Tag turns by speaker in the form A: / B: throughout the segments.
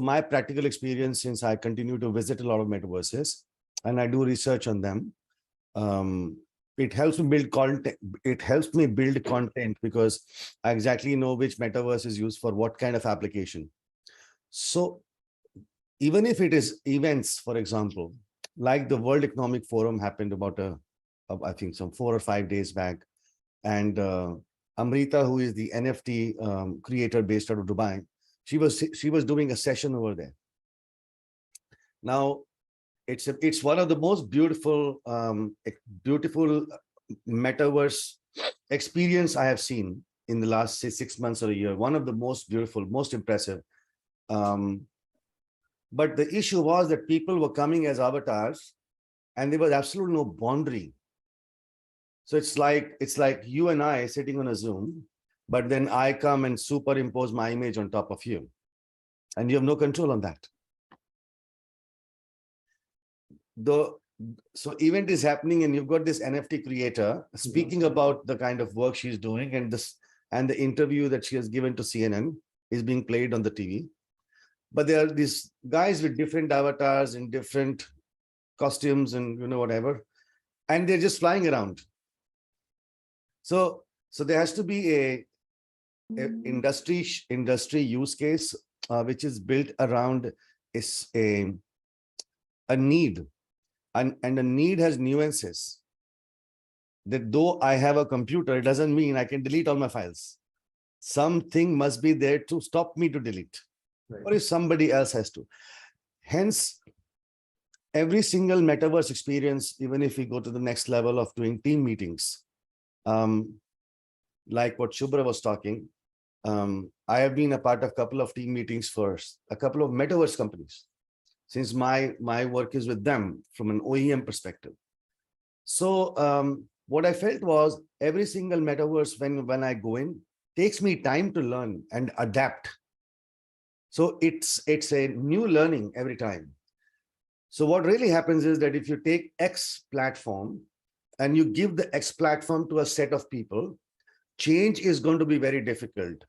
A: my practical experience, since I continue to visit a lot of metaverses and I do research on them, it helps me build content. It helps me build content because I exactly know which metaverse is used for what kind of application. So even if it is events, for example, like the World Economic Forum happened about I think some 4 or 5 days back, and Amrita, who is the NFT creator based out of Dubai, she was doing a session over there. Now, it's one of the most beautiful metaverse experience I have seen in the last, say, 6 months or a year. One of the most beautiful, most impressive. But the issue was that people were coming as avatars, and there was absolutely no boundary. So it's like you and I sitting on a Zoom, but then I come and superimpose my image on top of you, and you have no control on that. So event is happening, and you've got this NFT creator speaking about the kind of work she's doing, and the interview that she has given to CNN is being played on the TV. But there are these guys with different avatars and different costumes and whatever, and they're just flying around. So there has to be a industry use case which is built around a need, and a need has nuances. That though I have a computer, it doesn't mean I can delete all my files. Something must be there to stop me to delete, right? Or if somebody else has to. Hence, every single metaverse experience, even if we go to the next level of doing team meetings, like what Shubhra was talking, I have been a part of a couple of team meetings for a couple of metaverse companies, since my work is with them from an OEM perspective. So what I felt was every single metaverse, when I go in, takes me time to learn and adapt. So it's a new learning every time. So what really happens is that if you take X platform and you give the X platform to a set of people, change is going to be very difficult.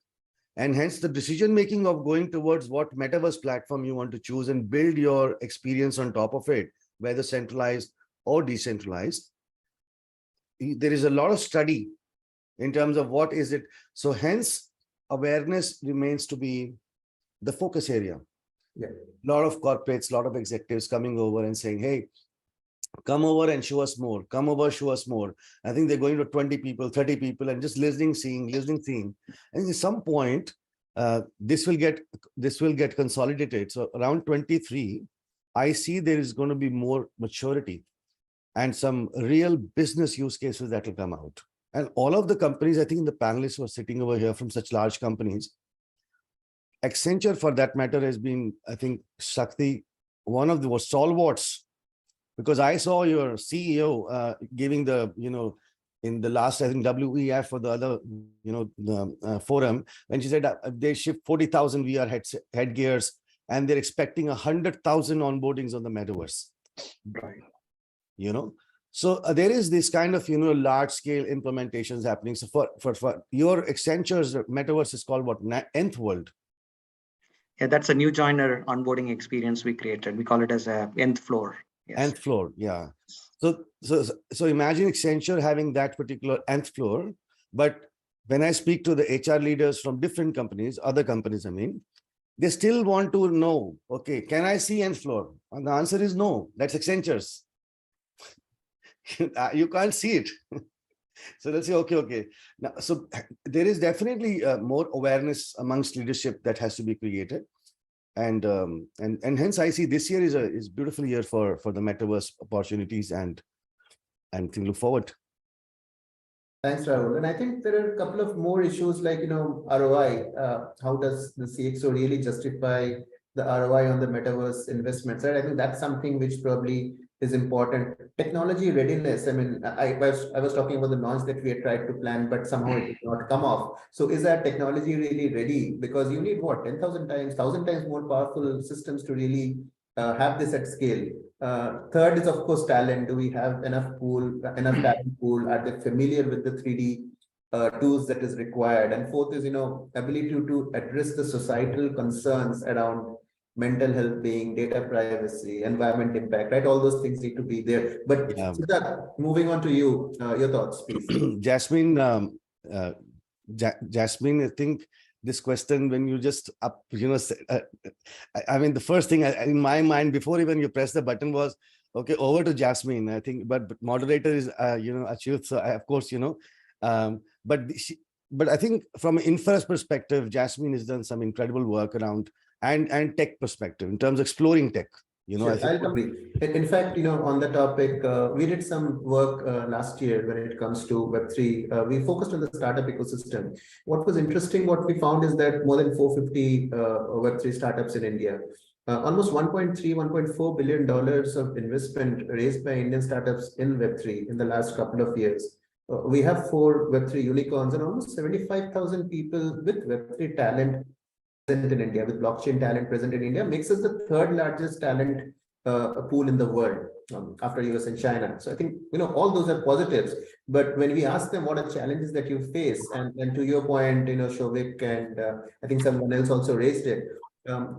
A: And hence the decision-making of going towards what metaverse platform you want to choose and build your experience on top of it, whether centralized or decentralized. There is a lot of study in terms of what is it. So hence awareness remains to be the focus area. Yeah. A lot of corporates, a lot of executives coming over and saying, hey, come over and show us more. Come over, show us more. I think they're going to 20 people, 30 people, and just listening, seeing. And at some point, this will get consolidated. So around 23, I see there is going to be more maturity and some real business use cases that will come out. And all of the companies, I think the panelists who are sitting over here from such large companies, Accenture for that matter has been, I think, Shakti, one of the stalwarts. Because I saw your CEO giving the, in the last, I think, WEF for the other, the forum, when she said they ship 40,000 VR headgears and they're expecting 100,000 onboardings on the metaverse. Right. So there is this kind of, large scale implementations happening. So for your Accenture's metaverse is called what? Nth World.
B: Yeah, that's a new joiner onboarding experience we created. We call it as a nth floor. Yes.
A: Nth floor, yeah. So imagine Accenture having that particular nth floor, but when I speak to the HR leaders from different companies, other companies, I mean, they still want to know, okay, can I see nth floor? And the answer is no, that's Accenture's. You can't see it. So let's say, okay. Now, so there is definitely more awareness amongst leadership that has to be created. And hence I see this year is a beautiful year for the metaverse opportunities and to look forward.
C: Thanks, Rrahul. And I think there are a couple of more issues like, ROI. How does the CXO really justify the ROI on the metaverse investments? Right? I think that's something which probably is important. Technology readiness. I mean, I was talking about the launch that we had tried to plan, but somehow it did not come off. So is that technology really ready? Because you need what, 10,000 times, 1,000 times more powerful systems to really have this at scale. Third is, of course, talent. Do we have enough talent pool? Are they familiar with the 3D tools that is required? And fourth is, ability to address the societal concerns around mental health being, data privacy, environment impact, right? All those things need to be there. But
A: Yeah.
C: Siddharth, moving on to you, your thoughts, please.
A: Jasmine, Jasmine, I think this question, when you just up, I mean, the first thing in my mind before even you press the button was, okay, over to Jasmine. I think, but moderator is, Achyuta. So of course, but I think from an infra's perspective, Jasmine has done some incredible work around and tech perspective in terms of exploring tech.
C: Sure,
A: I think
C: I'll complete. In fact, on the topic, we did some work last year when it comes to Web3. We focused on the startup ecosystem. What was interesting, what we found is that more than 450 Web3 startups in India, almost 1.4 billion dollars of investment raised by Indian startups in Web3 in the last couple of years. We have 4 Web3 unicorns and almost 75,000 people with Web3 talent present in India, with blockchain talent present in India, makes us the third largest talent pool in the world after US and China. So I think, all those are positives. But when we ask them what are challenges that you face, and to your point, Shovik, and I think someone else also raised it,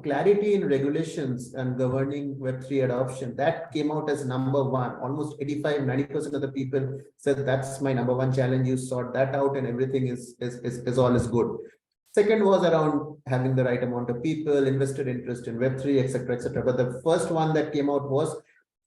C: clarity in regulations and governing Web3 adoption, that came out as number one. Almost 85-90% of the people said that's my number one challenge. You sort that out and everything is all is good. Second was around having the right amount of people, invested interest in Web3, etc., etc. But the first one that came out was,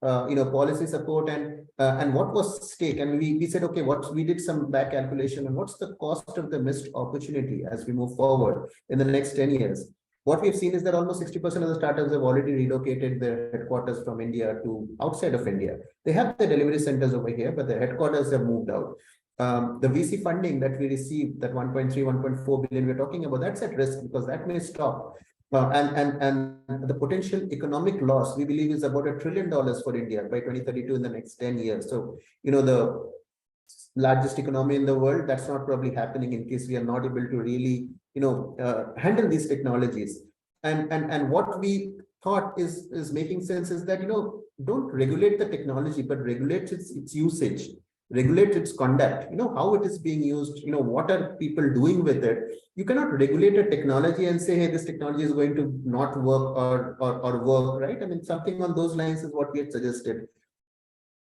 C: policy support and what was stake. And we said, okay, we did some back calculation and what's the cost of the missed opportunity as we move forward in the next 10 years. What we've seen is that almost 60% of the startups have already relocated their headquarters from India to outside of India. They have the delivery centers over here, but their headquarters have moved out. The VC funding that we received, that 1.3, 1.4 billion we're talking about, that's at risk because that may stop. And the potential economic loss, we believe, is about $1 trillion for India by 2032 in the next 10 years. So, the largest economy in the world, that's not probably happening in case we are not able to really, handle these technologies. And what we thought is making sense is that, don't regulate the technology, but regulate its usage. Regulate its conduct, how it is being used, what are people doing with it. You cannot regulate a technology and say, hey, this technology is going to not work or work, right? I mean, something on those lines is what we had suggested.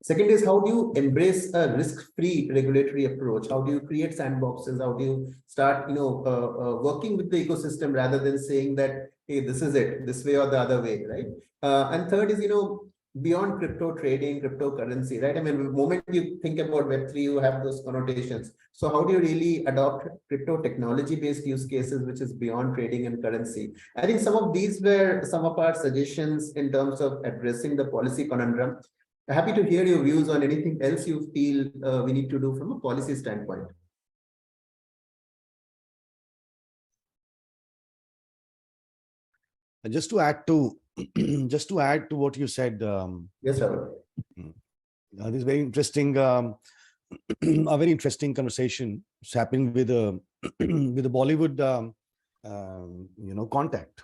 C: Second is, how do you embrace a risk-free regulatory approach? How do you create sandboxes? How do you start, working with the ecosystem rather than saying that, hey, this is it, this way or the other way, right? And third is, beyond crypto trading, cryptocurrency, right? I mean, the moment you think about Web3, you have those connotations. So how do you really adopt crypto technology-based use cases, which is beyond trading and currency? I think some of these were some of our suggestions in terms of addressing the policy conundrum. Happy to hear your views on anything else you feel we need to do from a policy standpoint.
A: just to add to what you said,
C: Yes, Rrahul.
A: this is very interesting, a very interesting conversation is happening with a with a Bollywood contact,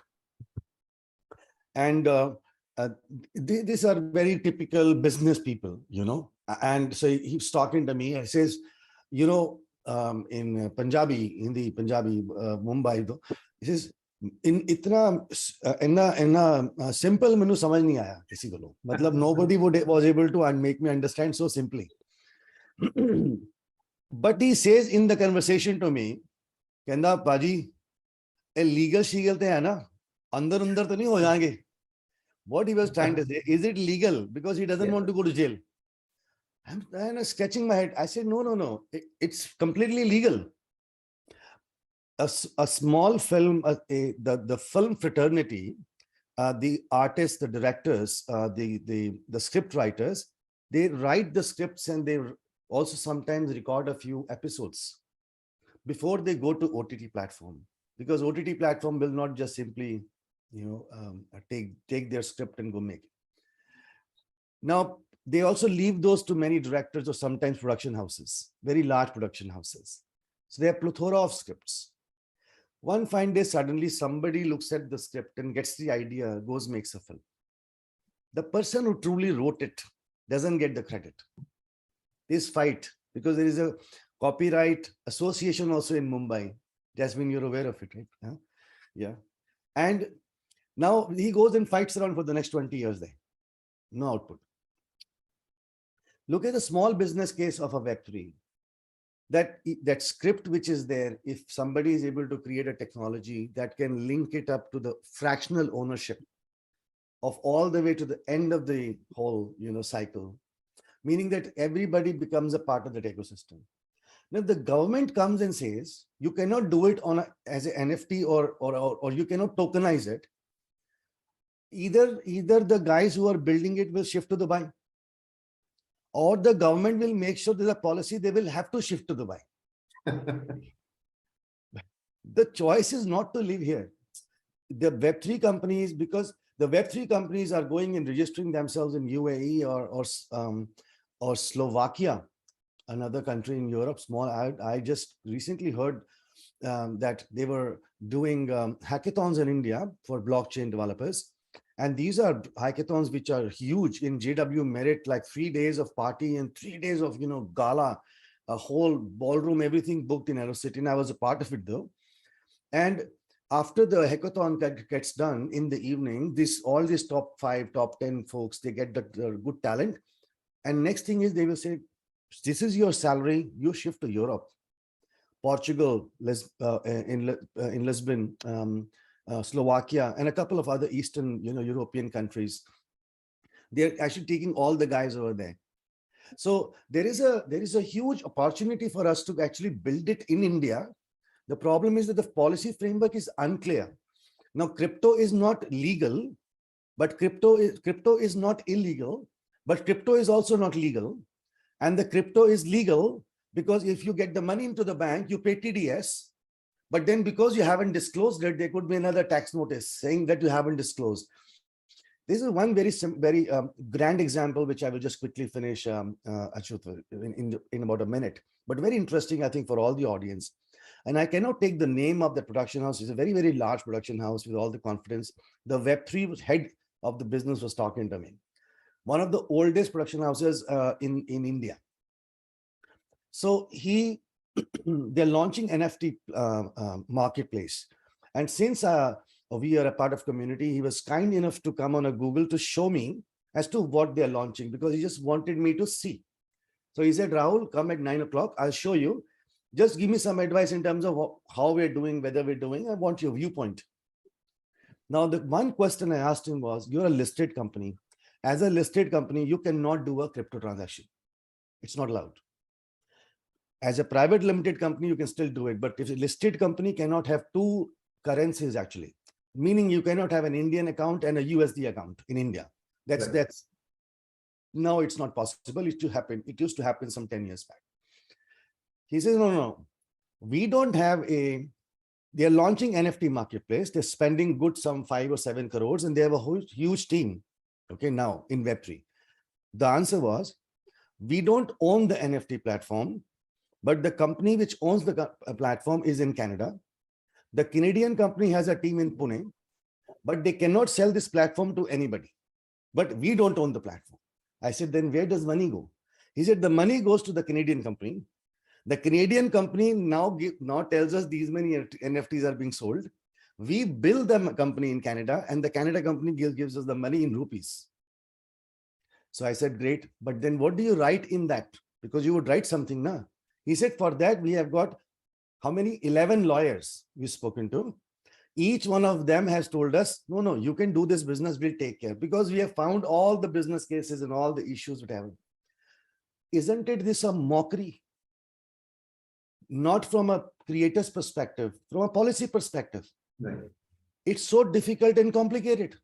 A: and these are very typical business people, and so he's talking to me and says, in Punjabi, Mumbai, he says, in itna simple menu samajh nahi aaya kisi ko, matlab nobody was able to make me understand so simply. But he says in the conversation to me, kehna paji, a legal shegal te hai na, andar to nahi ho jayenge. What he was trying to say, is it legal? Because he doesn't want to go to jail. I'm sketching my head. I said, no. It's completely legal. A small film, the film fraternity, the artists, the directors, the script writers, they write the scripts and they also sometimes record a few episodes before they go to OTT platform, because OTT platform will not just simply, take their script and go make it. Now, they also leave those to many directors or sometimes production houses, very large production houses. So they have plethora of scripts. One fine day, suddenly somebody looks at the script and gets the idea, goes, makes a film. The person who truly wrote it doesn't get the credit. This fight, because there is a copyright association also in Mumbai. Jasmine, you're aware of it, right? Yeah. And Now he goes and fights around for the next 20 years there. No output. Look at the small business case of a Web3. That script which is there, if somebody is able to create a technology that can link it up to the fractional ownership of all the way to the end of the whole, cycle, meaning that everybody becomes a part of that ecosystem. Now, if the government comes and says, you cannot do it as an NFT or you cannot tokenize it, either the guys who are building it will shift to Dubai, or the government will make sure there's a policy they will have to shift to Dubai. The choice is not to live here. The Web3 companies, because the Web3 companies are going and registering themselves in UAE or Slovakia, another country in Europe, small. I just recently heard that they were doing hackathons in India for blockchain developers. And these are hackathons which are huge. In JW Merit, like 3 days of party and 3 days of, gala, a whole ballroom, everything booked in Aerocity. And I was a part of it though. And after the hackathon gets done in the evening, all these top 5, top 10 folks, they get the good talent. And next thing is they will say, this is your salary, you shift to Europe, Portugal, in Lisbon, Slovakia, and a couple of other Eastern, European countries. They're actually taking all the guys over there. So there is a huge opportunity for us to actually build it in India. The problem is that the policy framework is unclear. Now, crypto is not legal, but crypto is not illegal, but crypto is also not legal. And the crypto is legal because if you get the money into the bank, you pay TDS. But then because you haven't disclosed it, there could be another tax notice saying that you haven't disclosed. This is one very grand example, which I will just quickly finish, Achyuta, in about a minute. But very interesting, I think, for all the audience. And I cannot take the name of the production house. It's a very, very large production house with all the confidence. The Web3 head of the business was talking to me. One of the oldest production houses in India. So they're launching NFT marketplace. And since we are a part of community, he was kind enough to come on a Google to show me as to what they're launching, because he just wanted me to see. So he said, Rrahul, come at 9 o'clock. I'll show you. Just give me some advice in terms of how we're doing, whether we're doing. I want your viewpoint. Now, the one question I asked him was, you're a listed company. As a listed company, you cannot do a crypto transaction. It's not allowed. As a private limited company, you can still do it. But if a listed company cannot have two currencies, actually, meaning you cannot have an Indian account and a USD account in India. That's now it's not possible. It used to happen some 10 years back. He says, no, we don't have they're launching NFT marketplace. They're spending good some 5 or 7 crores and they have a huge team. Okay, now in Web3. The answer was, we don't own the NFT platform, but the company which owns the platform is in Canada. The Canadian company has a team in Pune, but they cannot sell this platform to anybody. But we don't own the platform. I said, then where does money go? He said, the money goes to the Canadian company. The Canadian company now tells us these many NFTs are being sold. We bill the company in Canada and the Canada company gives us the money in rupees. So I said, great. But then what do you write in that? Because you would write something now. He said, for that, we have got how many? 11 lawyers we've spoken to. Each one of them has told us, no, you can do this business, we'll take care, because we have found all the business cases and all the issues that have. Isn't it this a mockery? Not from a creator's perspective, from a policy perspective.
C: Right.
A: It's so difficult and complicated.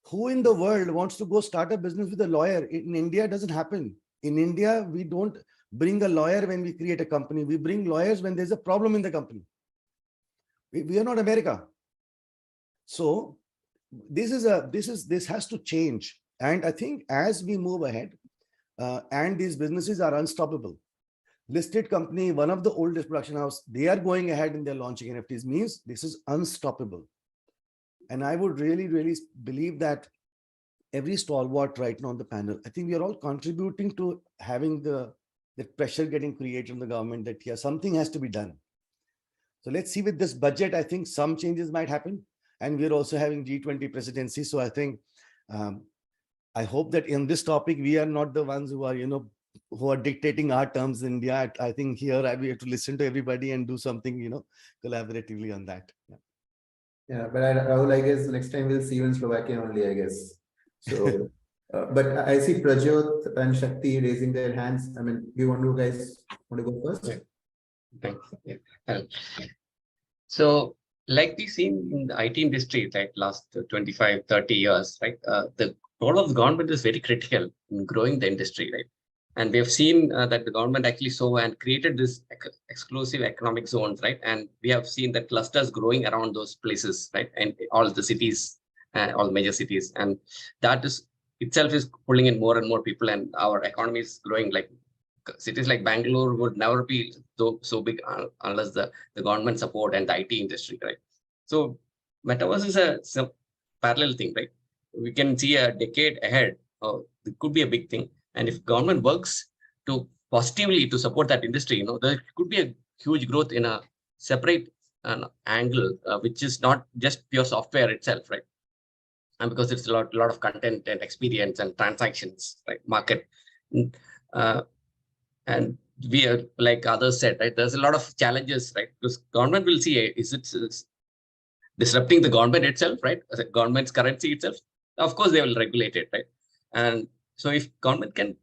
A: Who in the world wants to go start a business with a lawyer? In India, it doesn't happen. In India, we don't bring a lawyer when we create a company. We bring lawyers when there's a problem in the company. We are not America. So this has to change. And I think as we move ahead, and these businesses are unstoppable. Listed company, one of the oldest production house, they are going ahead and they're launching NFTs, means this is unstoppable. And I would really, really believe that every stalwart right now on the panel, I think we are all contributing to having the pressure getting created in the government that something has to be done. So let's see with this budget, I think some changes might happen. and we're also having G20 presidency. So I think, I hope that in this topic, we are not the ones who are, who are dictating our terms in India. I think here we have to listen to everybody and do something, collaboratively on that. Yeah.
C: Yeah, but Rahul, I guess next time we'll see you in Slovakia only, I guess. So, but I see Prajot and Shakti raising their hands. I mean, do you guys want to go first?
D: Yeah. Thanks. Yeah. So, like we've seen in the IT industry, like last 25, 30 years, right? The role of the government is very critical in growing the industry, right? And we have seen that the government actually saw and created this exclusive economic zones, right? And we have seen that clusters growing around those places, right? And all the cities, all the major cities. And that is itself is pulling in more and more people, and our economy is growing. Like cities like Bangalore would never be so big unless the government support and the IT industry, right? So Metaverse is a parallel thing, right? We can see a decade ahead. It could be a big thing. And if government works to positively to support that industry, there could be a huge growth in a separate angle, which is not just pure software itself, right? And because it's a lot of content and experience and transactions, right? Market. And we are, like others said, right? There's a lot of challenges, right? Because government will see, is it disrupting the government itself, right? The government's currency itself? Of course, they will regulate it, right? And so if government can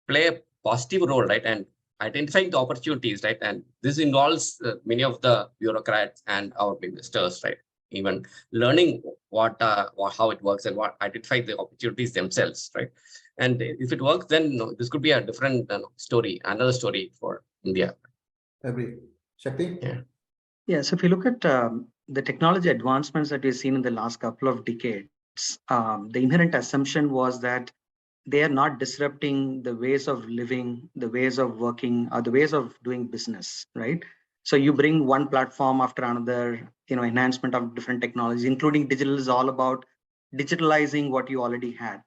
D: play a positive role, right, and identifying the opportunities, right, and this involves many of the bureaucrats and our investors, right, even learning how it works and identify the opportunities themselves, right? And if it works, then this could be a different story, another story for India.
C: Agree. Shakti?
D: Yeah.
B: Yeah, so if you look at the technology advancements that we've seen in the last couple of decades, the inherent assumption was that they are not disrupting the ways of living, the ways of working, or the ways of doing business, right? So you bring one platform after another, enhancement of different technologies, including digital, is all about digitalizing what you already had.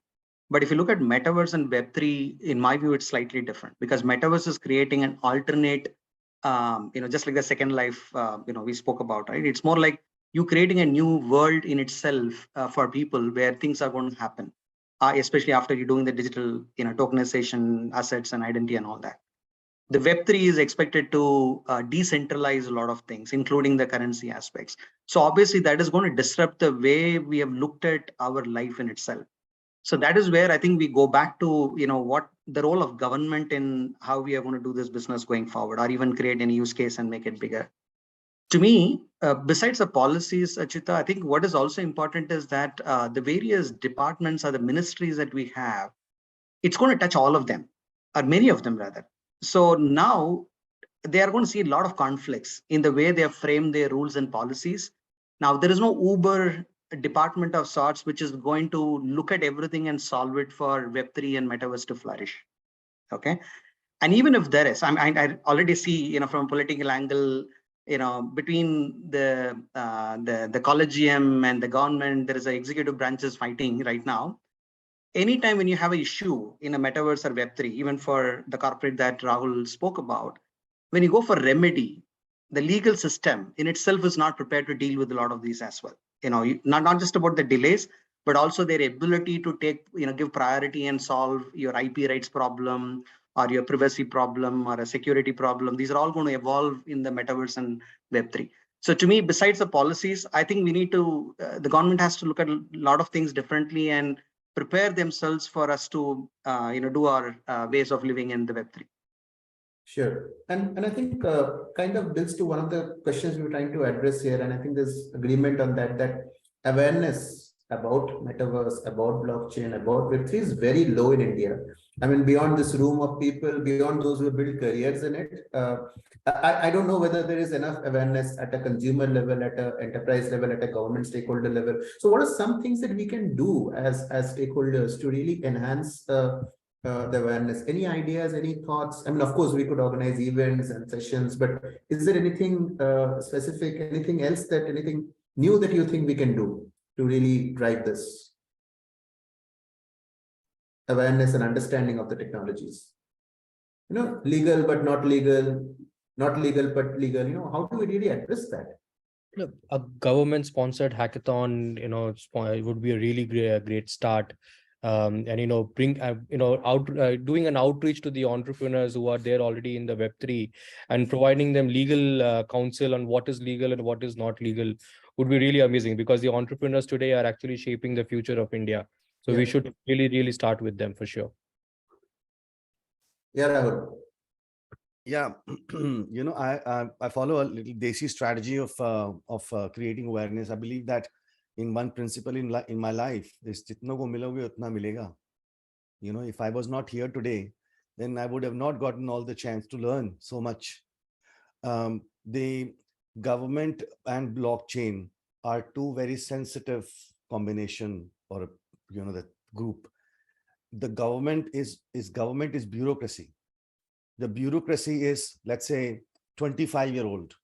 B: But if you look at Metaverse and Web3, in my view, it's slightly different, because Metaverse is creating an alternate, just like the second life, we spoke about, right? It's more like you creating a new world in itself for people where things are going to happen, especially after you're doing the digital, tokenization, assets and identity and all that. The Web3 is expected to decentralize a lot of things, including the currency aspects. So obviously that is going to disrupt the way we have looked at our life in itself. So that is where I think we go back to, what the role of government in how we are going to do this business going forward, or even create any use case and make it bigger. To me, besides the policies, Achyuta, I think what is also important is that the various departments or the ministries that we have, it's going to touch all of them, or many of them rather. So now they are going to see a lot of conflicts in the way they have framed their rules and policies. Now there is no Uber department of sorts which is going to look at everything and solve it for Web3 and Metaverse to flourish. Okay, and even if there is, I already see, from a political angle, between the collegium and the government, there is an executive branches fighting right now. Anytime when you have an issue in a Metaverse or Web3, even for the corporate that Rrahul spoke about, when you go for remedy, the legal system in itself is not prepared to deal with a lot of these as well. Not just about the delays, but also their ability to take, give priority and solve your IP rights problem or your privacy problem or a security problem. These are all going to evolve in the Metaverse and Web3. So to me, besides the policies, I think we need to, the government has to look at a lot of things differently and prepare themselves for us to, do our ways of living in the Web3.
C: Sure. And I think kind of builds to one of the questions we were trying to address here. And I think there's agreement on that awareness about Metaverse, about blockchain, about Web3 is very low in India. I mean, beyond this room of people, beyond those who build careers in it, I don't know whether there is enough awareness at a consumer level, at an enterprise level, at a government stakeholder level. So what are some things that we can do as stakeholders to really enhance the awareness? Any ideas, any thoughts? I mean, of course, we could organize events and sessions, but is there anything specific, anything new that you think we can do to really drive this awareness and understanding of the technologies? Legal but not legal, not legal but legal. How do we really address that?
E: A government-sponsored hackathon, would be a really great start. And bring doing an outreach to the entrepreneurs who are there already in the Web3 and providing them legal counsel on what is legal and what is not legal would be really amazing, because the entrepreneurs today are actually shaping the future of India. So we should really start with them for sure.
C: Yeah, Rahul.
A: Yeah, I follow a little desi strategy of creating awareness. I believe that in one principle in my life, is jitna ko miloge utna milega. If I was not here today, then I would have not gotten all the chance to learn so much. The government and blockchain are two very sensitive combination, or the group. The government is bureaucracy. The bureaucracy is, let's say, 25-year-old.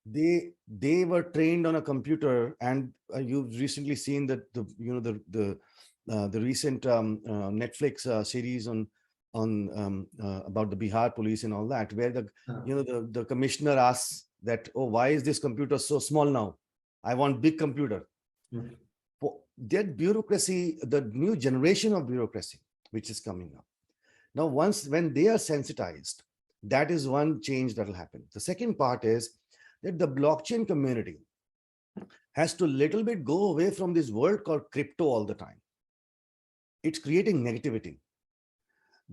A: They were trained on a computer, and you've recently seen that the recent Netflix series on about the Bihar police and all that, where the commissioner asks that, oh, why is this computer so small now? I want big computer. For that bureaucracy, the new generation of bureaucracy which is coming up. Now, when they are sensitized, that is one change that will happen. The second part is that the blockchain community has to little bit go away from this word called crypto all the time. It's creating negativity.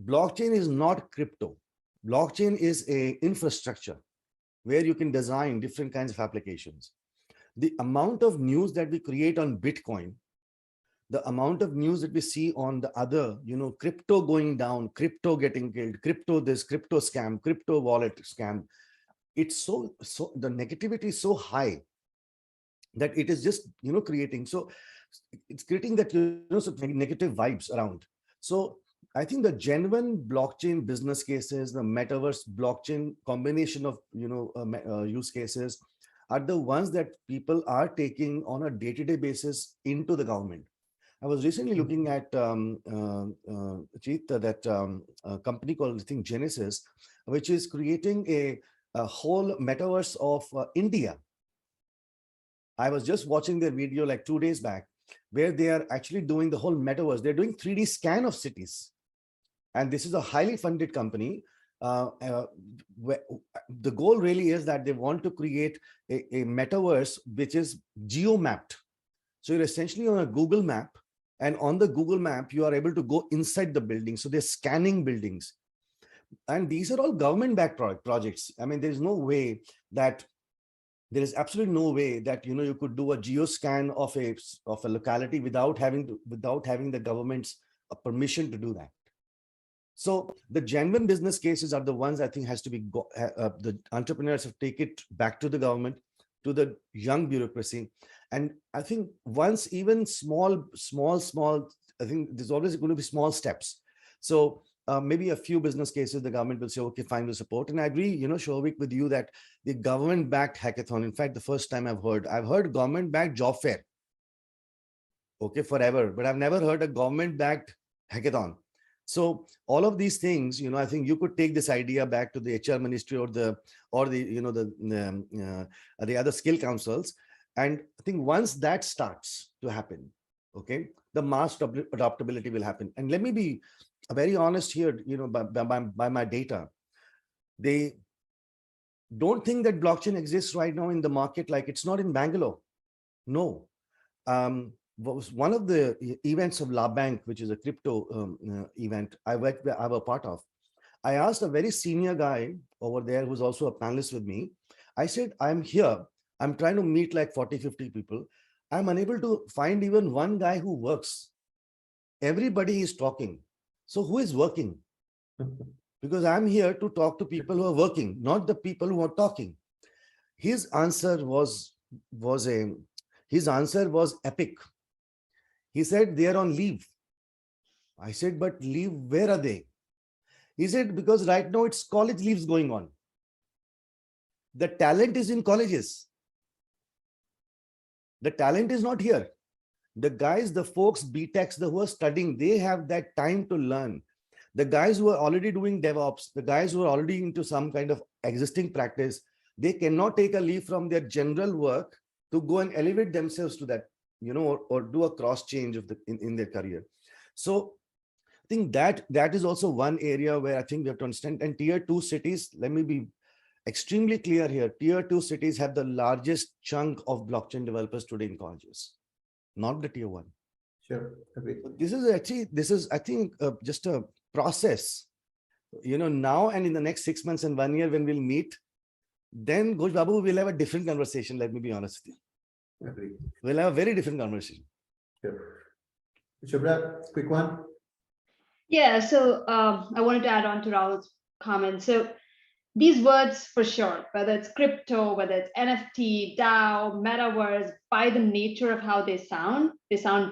A: Blockchain is not crypto. Blockchain is a infrastructure where you can design different kinds of applications. The amount of news that we create on Bitcoin, the amount of news that we see on the other, crypto going down, crypto getting killed, crypto this, crypto scam, crypto wallet scam, it's so the negativity is so high that it is just, creating. So it's creating that, negative vibes around. So I think the genuine blockchain business cases, the metaverse blockchain combination of, use cases are the ones that people are taking on a day-to-day basis into the government. I was recently looking at that company called, I think, Genesis, which is creating a whole metaverse of India. I was just watching their video like 2 days back, where they are actually doing the whole metaverse. They're doing 3D scan of cities. And this is a highly funded company. The goal really is that they want to create a metaverse which is geo-mapped. So you're essentially on a Google map, and on the Google map, you are able to go inside the building. So they're scanning buildings. And these are all government-backed projects. I mean, there is absolutely no way that, you could do a geoscan of a locality without having the government's permission to do that. So the genuine business cases are the ones I think has to be, the entrepreneurs have to take it back to the government, to the young bureaucracy. And I think once even small, I think there's always going to be small steps. So maybe a few business cases, the government will say, okay, fine, we'll support. And I agree, Shouvik, with you that the government-backed hackathon, in fact, the first time I've heard government-backed job fair. Okay, forever, but I've never heard a government-backed hackathon. So all of these things, I think you could take this idea back to the HR ministry or the other skill councils. And I think once that starts to happen, okay, the mass adaptability will happen. And let me be very honest here, by my data, they don't think that blockchain exists right now in the market. Like, it's not in Bangalore. No. Was one of the events of La Bank, which is a crypto event I was a part of. I asked a very senior guy over there who's also a panelist with me. I said, I'm here. I'm trying to meet like 40, 50 people. I'm unable to find even one guy who works. Everybody is talking. So who is working? Because I'm here to talk to people who are working, not the people who are talking. His answer was epic. He said, they are on leave. I said, but leave, where are they? He said, because right now it's college leaves going on. The talent is in colleges. The talent is not here. The guys, the folks, BTechs, who are studying, they have that time to learn. The guys who are already doing DevOps, the guys who are already into some kind of existing practice, they cannot take a leave from their general work to go and elevate themselves to that, or do a cross change of in their career. So I think that is also one area where I think we have to understand. And tier 2 cities, let me be extremely clear here, tier 2 cities have the largest chunk of blockchain developers today in colleges, not the tier 1.
C: Sure. Agreed.
A: This is I think just a process, now and in the next 6 months and 1 year when we'll meet, then Ghosh Babu will have a different conversation. Let me be honest with you.
C: Agreed.
A: We'll have a very different conversation.
C: Sure. Shubhra, quick one.
F: Yeah, so I wanted to add on to Rahul's comment. So these words for sure, whether it's crypto, whether it's NFT, DAO, Metaverse, by the nature of how they sound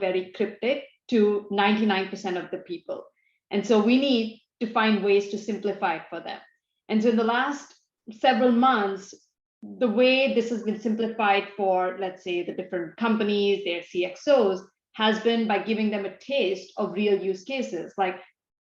F: very cryptic to 99% of the people. And so we need to find ways to simplify it for them. And so in the last several months, the way this has been simplified for, let's say, the different companies, their CXOs, has been by giving them a taste of real use cases. Like,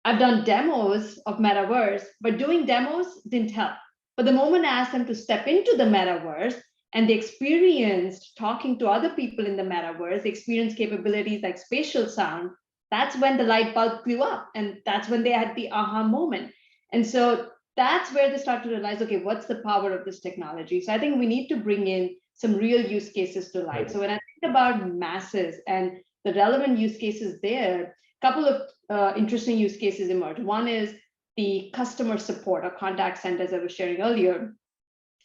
F: I've done demos of Metaverse, but doing demos didn't help. But the moment I asked them to step into the Metaverse and they experienced talking to other people in the Metaverse, they experienced capabilities like spatial sound, that's when the light bulb blew up. And that's when they had the aha moment. And so that's where they start to realize, okay, what's the power of this technology? So I think we need to bring in some real use cases to light. So when I think about masses and the relevant use cases there, a couple of interesting use cases emerge. One is the customer support or contact centers I was sharing earlier.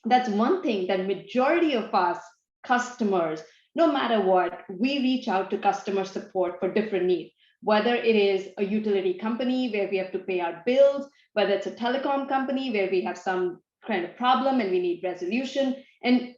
F: That's one thing that majority of us customers, no matter what, we reach out to customer support for different needs, whether it is a utility company where we have to pay our bills, whether it's a telecom company where we have some kind of problem and we need resolution. And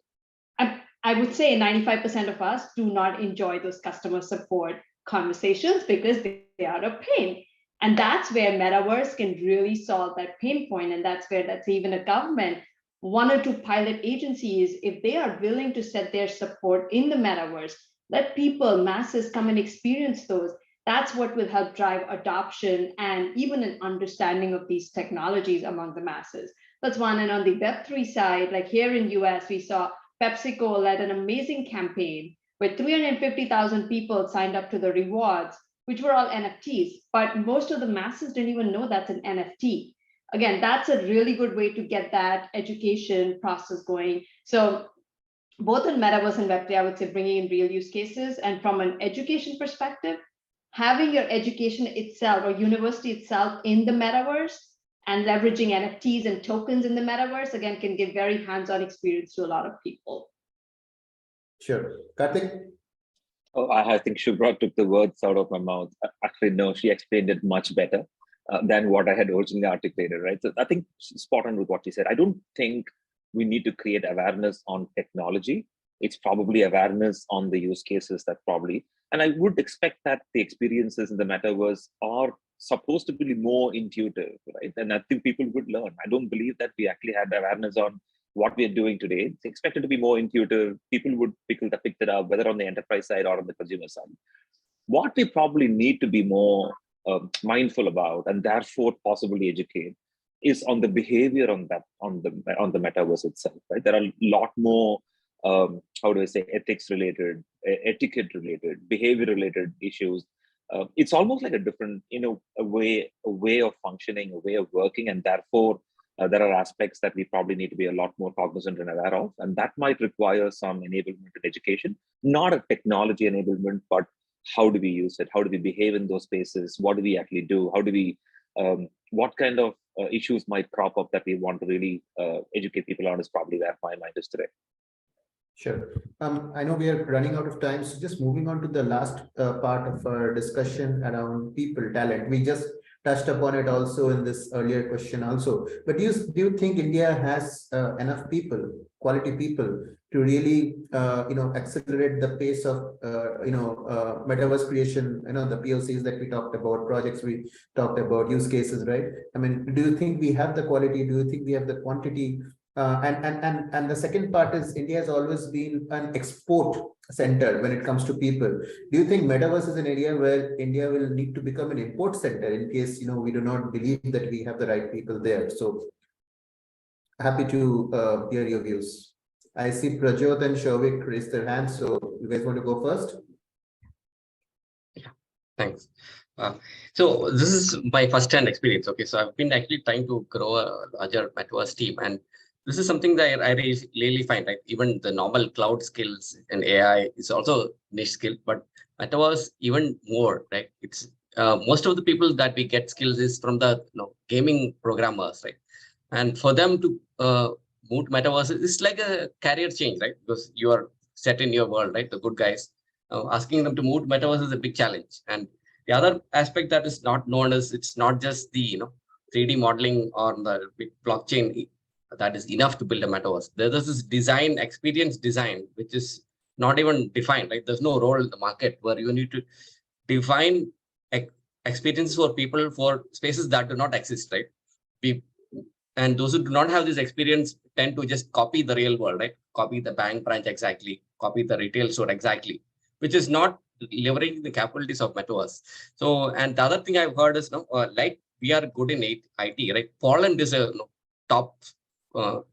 F: I would say 95% of us do not enjoy those customer support conversations because they are a pain. And that's where Metaverse can really solve that pain point. And that's where that's even a government, 1 or 2 pilot agencies, if they are willing to set their support in the Metaverse, let people, masses come and experience those. That's what will help drive adoption and even an understanding of these technologies among the masses. That's one. And on the Web3 side, like here in US, we saw PepsiCo led an amazing campaign where 350,000 people signed up to the rewards, which were all NFTs, but most of the masses didn't even know that's an NFT. Again, that's a really good way to get that education process going. So both in Metaverse and Web3, I would say bringing in real use cases. And from an education perspective, having your education itself or university itself in the Metaverse and leveraging NFTs and tokens in the Metaverse, again, can give very hands-on experience to a lot of people.
C: Sure. Karthik?
G: Oh, I think Shubhra took the words out of my mouth. Actually, no, she explained it much better than what I had originally articulated, right? So I think spot on with what she said. I don't think we need to create awareness on technology. It's probably awareness on the use cases that probably, and I would expect that the experiences in the Metaverse are supposed to be more intuitive, right? And I think people would learn. I don't believe that we actually had awareness on what we are doing today. It's expected to be more intuitive. People would pick it up, whether on the enterprise side or on the consumer side. What we probably need to be more mindful about, and therefore possibly educate, is on the behavior on the Metaverse itself. Right? There are a lot more, how do I say, ethics related, etiquette related, behavior related issues. It's almost like a different, a way of functioning, a way of working, and therefore there are aspects that we probably need to be a lot more cognizant and aware of, and that might require some enablement and education, not a technology enablement, but how do we use it? How do we behave in those spaces? What do we actually do? How do we, what kind of issues might crop up that we want to really educate people on is probably where my mind is today.
C: Sure. I know we are running out of time, so just moving on to the last part of our discussion around people, talent. We just touched upon it also in this earlier question also. But do you think India has enough people, quality people, to really accelerate the pace of Metaverse creation? The POCs that we talked about, projects we talked about, use cases, right? I mean, do you think we have the quality? Do you think we have the quantity? And the second part is India has always been an export center when it comes to people. Do you think Metaverse is an area where India will need to become an import center in case we do not believe that we have the right people there? So Happy to hear your views. I see Prajot and Shavik raise their hands, so you guys want to go first?
D: Thanks. So this is my first-hand experience. Okay, so I've been actually trying to grow a larger Metaverse team, and this is something that I really find. Right, even the normal cloud skills and AI is also niche skill, but Metaverse even more. Right, it's most of the people that we get skills is from the gaming programmers, right? And for them to move to Metaverse, it's like a career change, right? Because you are set in your world, right? The good guys. Asking them to move to Metaverse is a big challenge. And the other aspect that is not known is it's not just the 3D modeling or the big blockchain that is enough to build a Metaverse. There's this design, experience design, which is not even defined, right? There's no role in the market where you need to define experiences for people for spaces that do not exist, right? And those who do not have this experience tend to just copy the real world, right? Copy the bank branch exactly, copy the retail store exactly, which is not leveraging the capabilities of Metaverse. So, and the other thing I've heard is, like we are good in IT, right? Poland is a top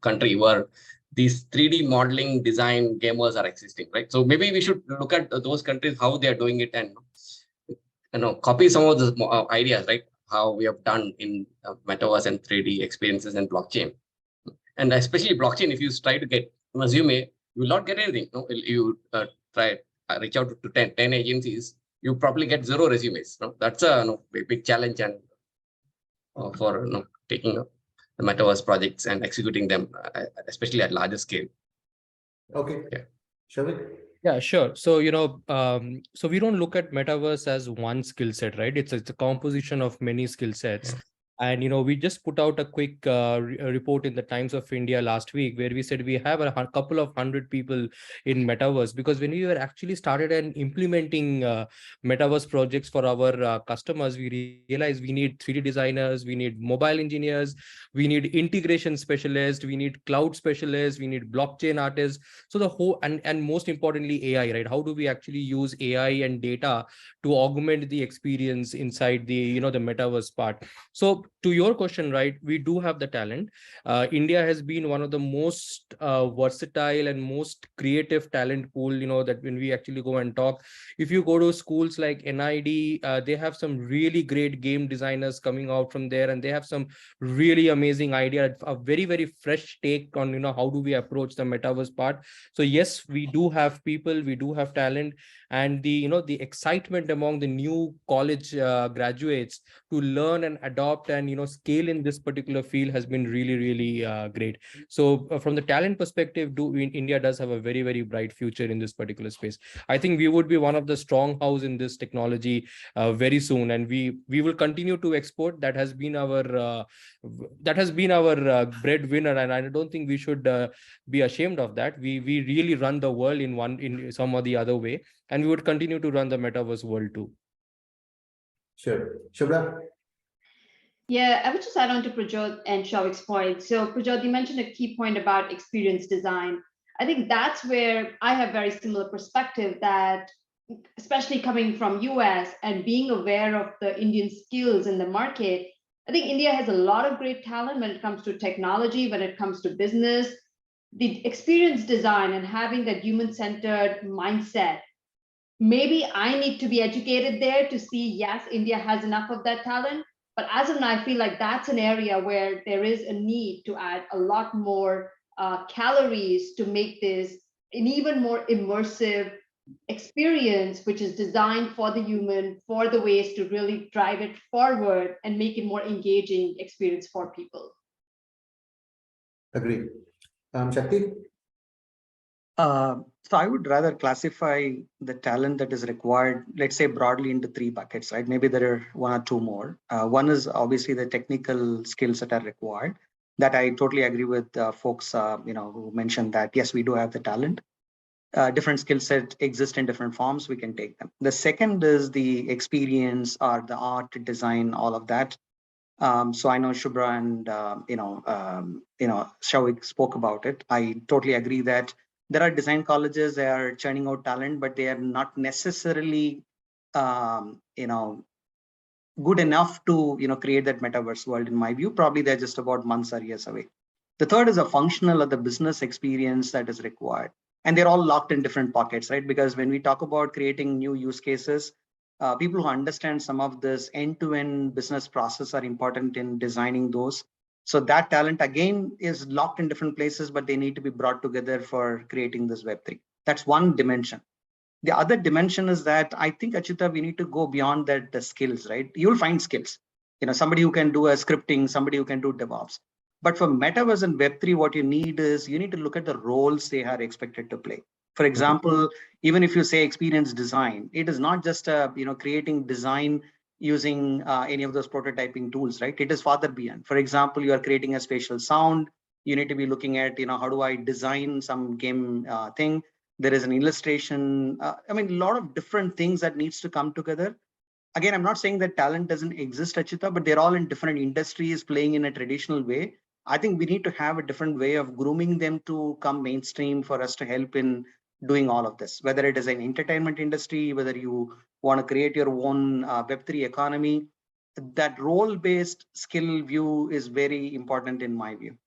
D: country where these 3D modeling design gamers are existing, right? So maybe we should look at those countries, how they are doing it, and copy some of the ideas, right? How we have done in Metaverse and 3D experiences and blockchain. And especially blockchain, if you try to get resume, you will not get anything. No? You try reach out to 10 agencies, you probably get 0 resumes. No? That's a big challenge and for taking up the Metaverse projects and executing them, especially at larger scale.
C: Okay.
D: Yeah.
C: Shavik?
E: Yeah, sure. So, so we don't look at Metaverse as one skill set, right? It's a composition of many skill sets.
D: Yeah.
E: And, we just put out a quick report in the Times of India last week where we said we have a couple of 100 people in Metaverse, because when we were actually started and implementing Metaverse projects for our customers, we realized we need 3D designers, we need mobile engineers, we need integration specialists, we need cloud specialists, we need blockchain artists. So the whole, and most importantly, AI, right? How do we actually use AI and data to augment the experience inside the, the Metaverse part? So to your question, right, we do have the talent. India has been one of the most versatile and most creative talent pool, that when we actually go and talk, if you go to schools like NID, they have some really great game designers coming out from there, and they have some really amazing idea, a very, very fresh take on, how do we approach the Metaverse part. So yes, we do have people, we do have talent, and the excitement among the new college graduates to learn and adopt and scale in this particular field has been really, really great. So from the talent perspective, India does have a very, very bright future in this particular space. I think we would be one of the strong house in this technology very soon, and we will continue to export. That has been our breadwinner, and I don't think we should be ashamed of that. We really run the world in some or the other way, and we would continue to run the Metaverse world too.
C: Sure. Shubhra?
F: Yeah, I would just add on to Prajot and Shavik's point. So Prajot, you mentioned a key point about experience design. I think that's where I have very similar perspective, that especially coming from US and being aware of the Indian skills in the market, I think India has a lot of great talent when it comes to technology, when it comes to business, the experience design and having that human-centered mindset. Maybe I need to be educated there to see, yes, India has enough of that talent. But as of now, I feel like that's an area where there is a need to add a lot more calories to make this an even more immersive experience, which is designed for the human, for the ways to really drive it forward and make it more engaging experience for people.
C: Agree. Shakti?
B: So I would rather classify the talent that is required, let's say broadly, into 3 buckets, right? Maybe there are 1 or 2 more. One is obviously the technical skills that are required. That I totally agree with folks, who mentioned that, yes, we do have the talent. Different skill sets exist in different forms, we can take them. The second is the experience or the art, design, all of that. So I know Shubhra and, Shavik spoke about it. I totally agree that there are design colleges that are churning out talent, but they are not necessarily, good enough to, create that metaverse world. In my view, probably they're just about months or years away. The third is a functional or the business experience that is required. And they're all locked in different pockets, right? Because when we talk about creating new use cases, people who understand some of this end-to-end business process are important in designing those. So that talent again is locked in different places, but they need to be brought together for creating this Web3. That's one dimension. The other dimension is that I think, Achyuta, we need to go beyond that the skills, right? You'll find skills, somebody who can do a scripting, somebody who can do DevOps. But for Metaverse and Web3, what you need is you need to look at the roles they are expected to play. For example, even if you say experience design, it is not just creating design using any of those prototyping tools, right? It is farther beyond. For example, you are creating a spatial sound. You need to be looking at, how do I design some game thing? There is an illustration. I mean, a lot of different things that needs to come together. Again, I'm not saying that talent doesn't exist, Achyuta, but they're all in different industries playing in a traditional way. I think we need to have a different way of grooming them to come mainstream for us to help in doing all of this, whether it is an entertainment industry, whether you want to create your own Web3 economy. That role-based skill view is very important in my view.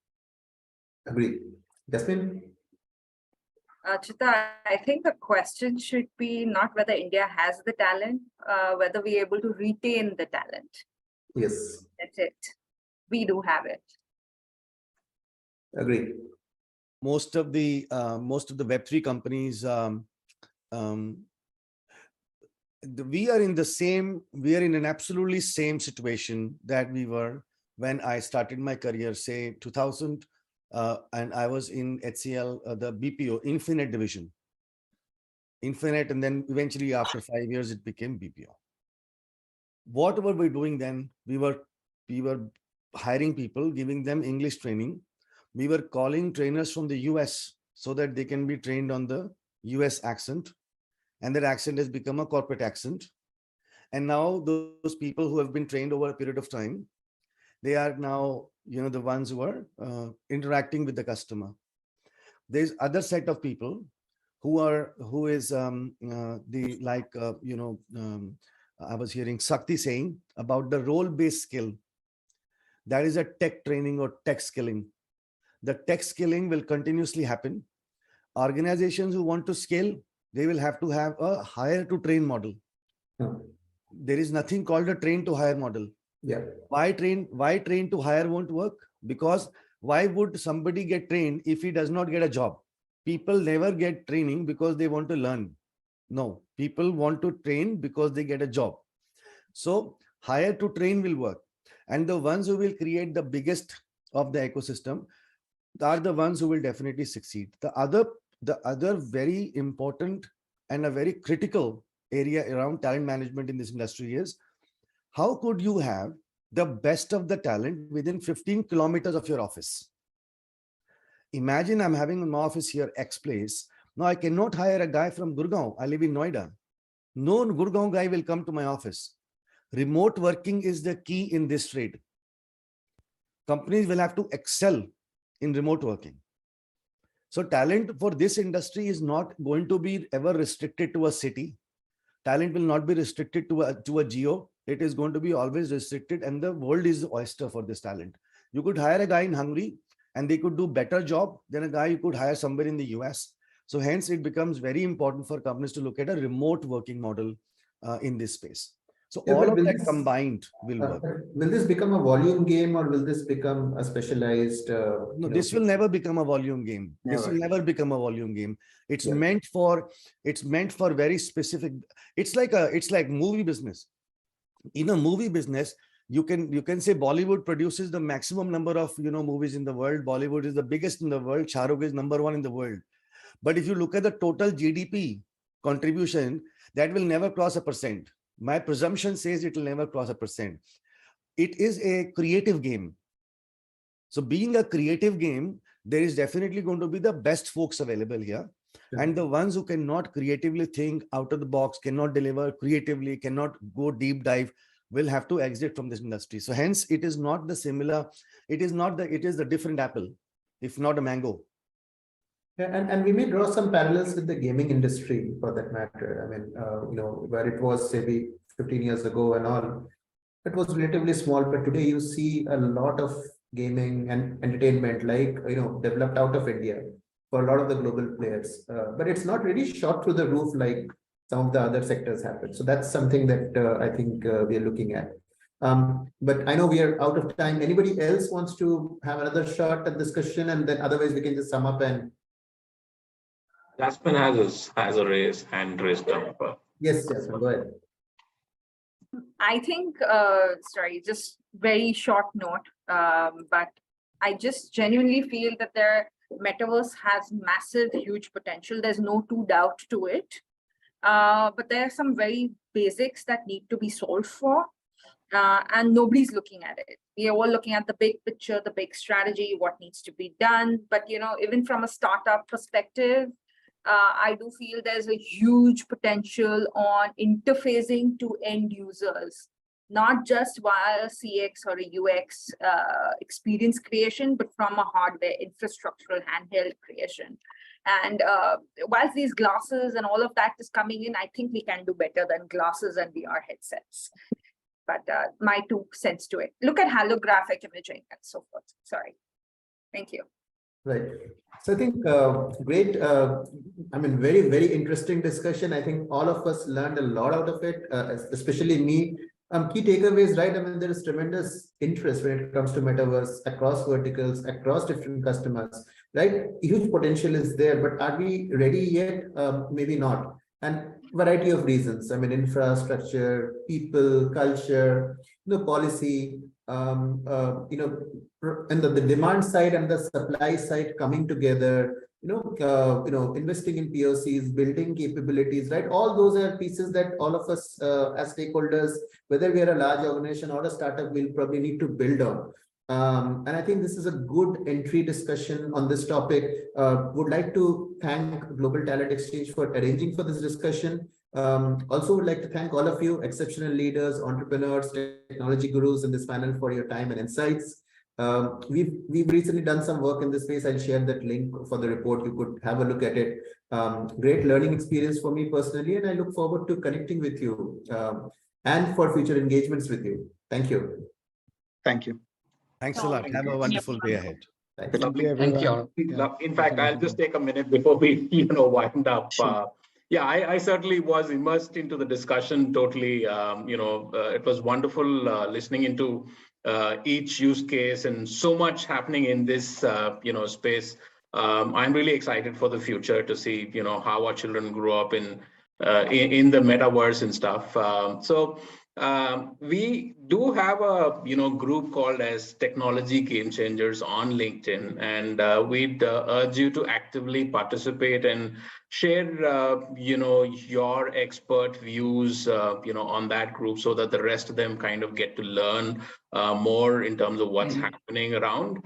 C: Agree. Jasmine?
H: Achyuta, I think the question should be not whether India has the talent, whether we're able to retain the talent.
C: Yes.
H: That's it. We do have it.
C: Agree.
A: Most of the Web3 companies, we are in an absolutely same situation that we were when I started my career, say 2000, and I was in HCL, the BPO, Infinite division. Infinite, and then eventually after 5 years, it became BPO. What were we doing then? We were hiring people, giving them English training. We were calling trainers from the US so that they can be trained on the US accent. And that accent has become a corporate accent. And now those people who have been trained over a period of time, they are now, the ones who are interacting with the customer. There's other set of people who is I was hearing Sethi saying about the role-based skill. That is a tech training or tech skilling. The tech skilling will continuously happen. Organizations who want to scale, they will have to have a hire to train model. There is nothing called a train to hire model.
C: Yeah.
A: Why train to hire won't work? Because why would somebody get trained if he does not get a job? People never get training because they want to learn. No, people want to train because they get a job. So hire to train will work. And the ones who will create the biggest of the ecosystem are the ones who will definitely succeed. The other very important and a very critical area around talent management in this industry is, how could you have the best of the talent within 15 kilometers of your office? Imagine I'm having an office here, X place. Now I cannot hire a guy from Gurgaon. I live in Noida. No Gurgaon guy will come to my office. Remote working is the key in this trade. Companies will have to excel in remote working. So talent for this industry is not going to be ever restricted to a city. Talent will not be restricted to a geo. It is going to be always restricted, and the world is the oyster for this talent. You could hire a guy in Hungary and they could do better job than a guy you could hire somewhere in the US. So hence it becomes very important for companies to look at a remote working model in this space. So all of that combined will work.
C: Will this become a volume game, or will this become a specialized?
A: No, this will never become a volume game.
B: Never.
A: This will never become a volume game. It's meant for very specific. It's like movie business. In a movie business, you can say Bollywood produces the maximum number of movies in the world. Bollywood is the biggest in the world. Shah Rukh is #1 in the world. But if you look at the total GDP contribution, that will never cross 1%. My presumption says it will never cross 1%. It is a creative game. So being a creative game, there is definitely going to be the best folks available here. And the ones who cannot creatively think out of the box, cannot deliver creatively, cannot go deep dive, will have to exit from this industry. So hence it is not the similar, it is the different apple, if not a mango.
C: And we may draw some parallels with the gaming industry for that matter. I mean, where it was maybe 15 years ago and all, it was relatively small, but today you see a lot of gaming and entertainment, like, developed out of India for a lot of the global players. But it's not really shot through the roof like some of the other sectors happen. So that's something that I think we are looking at. But I know we are out of time. Anybody else wants to have another shot at discussion, and then otherwise we can just sum up and.
I: Jasmine has a hand raised up.
C: Yes, Jasmine, go ahead.
H: I think, sorry, just very short note, but I just genuinely feel that Metaverse has massive, huge potential. There's no doubt to it. But there are some very basics that need to be solved for, and nobody's looking at it. We are all looking at the big picture, the big strategy, what needs to be done. But, even from a startup perspective, I do feel there's a huge potential on interfacing to end users, not just via CX or a UX experience creation, but from a hardware infrastructural handheld creation. And whilst these glasses and all of that is coming in, I think we can do better than glasses and VR headsets. But my 2 cents to it. Look at holographic imaging and so forth. Sorry. Thank you.
C: Right. So I think great. Very, very interesting discussion. I think all of us learned a lot out of it, especially me. Key takeaways, right? There is tremendous interest when it comes to Metaverse across verticals, across different customers, right? Huge potential is there, but are we ready yet? Maybe not. And variety of reasons. Infrastructure, people, culture, policy, and the demand side and the supply side coming together, investing in POCs, building capabilities, right? All those are pieces that all of us as stakeholders, whether we are a large organization or a startup, will probably need to build on. And I think this is a good entry discussion on this topic. Would like to thank Global Talent Exchange for arranging for this discussion. Also would like to thank all of you, exceptional leaders, entrepreneurs, technology gurus in this panel, for your time and insights. We've recently done some work in this space. I'll share that link for the report. You could have a look at it. Great learning experience for me personally, and I look forward to connecting with you and for future engagements with you. Thank you.
B: Thank you.
A: Thanks a lot. Have a wonderful day ahead.
I: Thank you. In fact, I'll just take a minute before we, wind up.
B: Sure.
I: Yeah, I certainly was immersed into the discussion totally. It was wonderful listening into each use case, and so much happening in this, space. I'm really excited for the future to see, how our children grow up in the metaverse and stuff. We do have a group called as Technology Game Changers on LinkedIn, and we'd urge you to actively participate and share your expert views on that group, so that the rest of them kind of get to learn more in terms of what's happening around.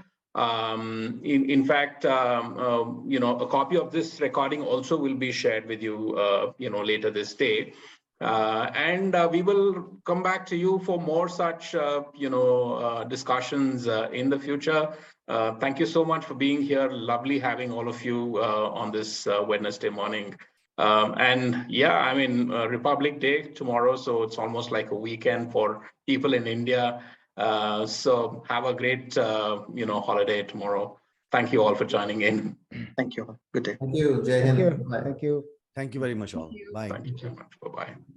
I: In fact, a copy of this recording also will be shared with you later this day. And we will come back to you for more such, discussions in the future. Thank you so much for being here. Lovely having all of you on this Wednesday morning. And yeah, Republic Day tomorrow, so it's almost like a weekend for people in India. So have a great, holiday tomorrow. Thank you all for joining in.
B: Thank you. Good day.
C: Thank you. Jai Hind.
J: Thank you.
A: Thank you very much all. Bye.
I: Thank you so much. Bye-bye.